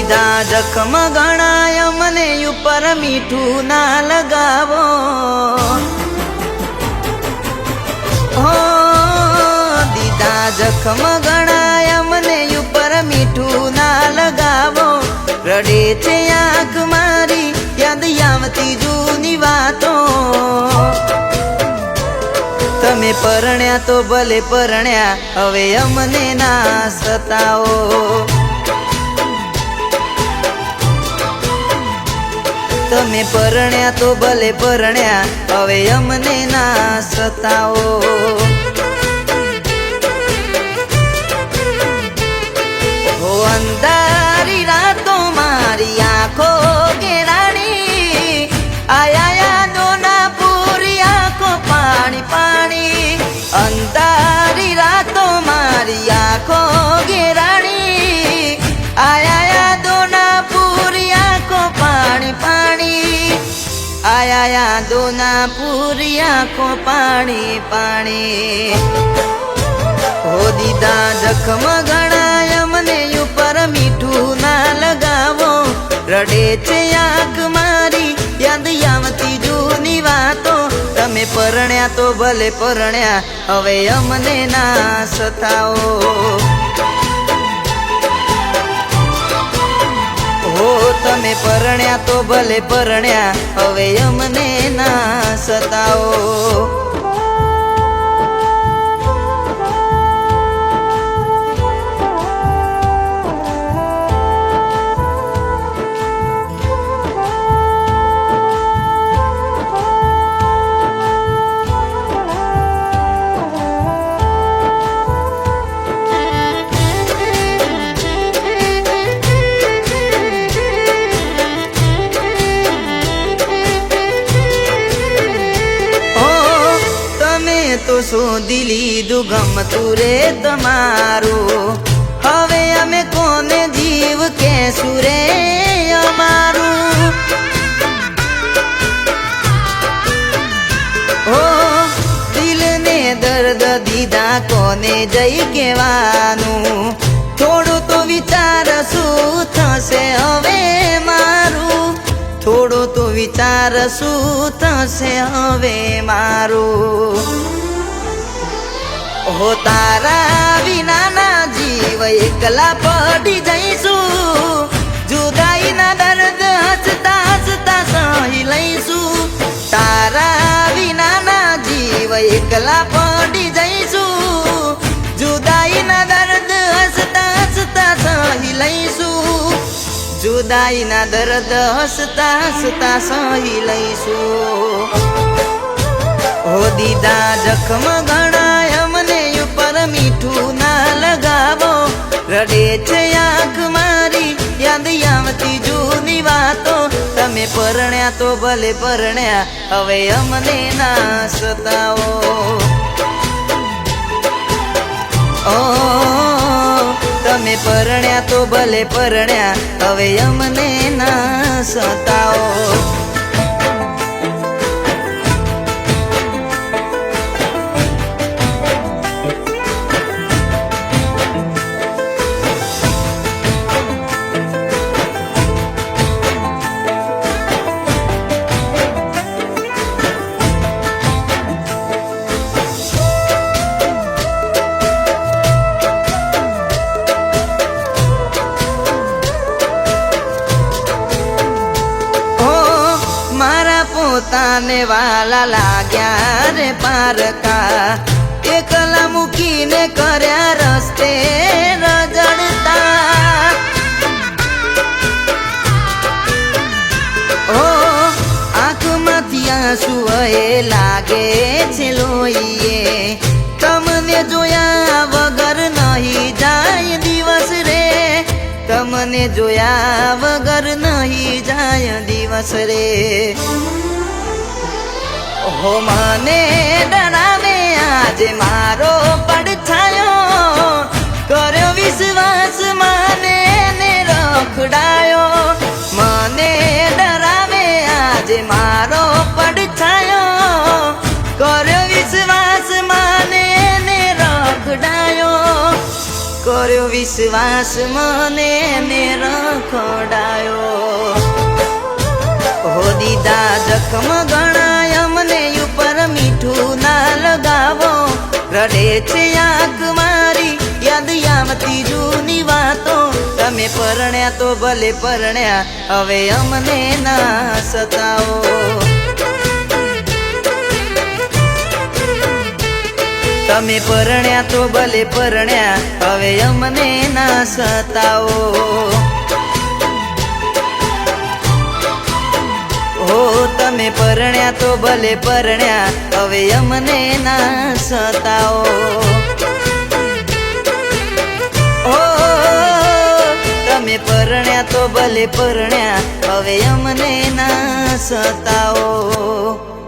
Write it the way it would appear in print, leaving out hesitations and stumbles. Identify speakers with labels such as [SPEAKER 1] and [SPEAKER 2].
[SPEAKER 1] દીધા જખમ ગણાય મને ઉપર મીઠું ના લગાવો હો દીધા જખમ ગણાય મને ઉપર મીઠું ના લગાવો રડે છે આંખ મારી યાદ આવતી જૂની વાતો તમે પરણ્યા તો ભલે પરણ્યા હવે અમને ના સતાવો તમે પરણ્યા તો ભલે પરણ્યા હવે અમને ના સતાવો હો અંધારી રાતો મારી આંખો ઘેરાણી આયા યાદોના પૂરી આંખો પાણી પાણી અંધારી રાતો મારી આંખો ઘેરાણી આયા યાદોના પૂરી આંખો પાણી પાણી આયા યાદોના પૂરી આંખો પાણી પાણી હો દીધા જખમ ગણાય મને ઉપર મીઠું ના લગાવો રડે છે આંખ મારી યાદ આવતી જૂની વાતો તમે પરણ્યા તો ભલે પરણ્યા હવે અમને ના સતાવો હો તમે પરણ્યા તો ભલે પરણ્યા હવે અમને ના સતાવો તો શોધી લીધું ગમતું રે તમારું હવે અમે કોને જીવ કેશું રે અમારું હો દિલને દર્દ દીધા કોને જઈ કહેવાનું થોડું તો વિચાર શું થશે હવે મારું થોડું તો વિચાર શું થશે હવે મારું હો તારા વિનાના જીવ એકલા પડી જઈશું જુદાઈના દર્દ હસતા હસતા સહી લઈશું તારા વિનાના જીવ એકલા પડી જઈશું જુદાઈના દર્દ હસતા હસતા સહી લઈશું જુદાઈના દર્દ હસતા હસતા સહી લઈશું હો દીધા જખમ ગણાય મને ઉપર મીઠું ના લગાવો રડે છે આંખ મારી યાદ આવતી જૂની વાતો તમે પરણ્યા તો ભલે પરણ્યા હવે અમને ના સતાવો ઓ તમે પરણ્યા તો ભલે પરણ્યા હવે અમને ના સતાવો પોતાને વાલા લાગ્યા રે પારકા એકલા મૂકીને કર્યા રસ્તે રજડતા ઓ આંખમાંથી આંસુ એ લાગે છે લોહીએ તમને જોયા વગર નહીં જાય દિવસ રે તમને જોયા વગર નહીં જાય દિવસ રે હો મને ડરાવે આજે મારો પડછાયો કર્યો વિશ્વાસ માને ને રખડાયો મને ડરાવે આજે મારો પડછાયો કર્યો વિશ્વાસ માને ને રખડાયો કર્યો વિશ્વાસ મને ને રખડાયો હો દીધા જખમ ગણાય મને ઉપર મીઠું ના લગાવો રડે છે આંખ મારી યાદ આવતી જૂની વાતો તમે પરણ્યા તો ભલે પરણ્યા હવે અમને ના સતાવો તમે પરણ્યા તો ભલે પરણ્યા હવે અમને ના સતાવો હો તમે પરણ્યા તો ભલે પરણ્યા હવે અમને ના સતાવો હો તમે પરણ્યા તો ભલે પરણ્યા હવે અમને ના સતાવો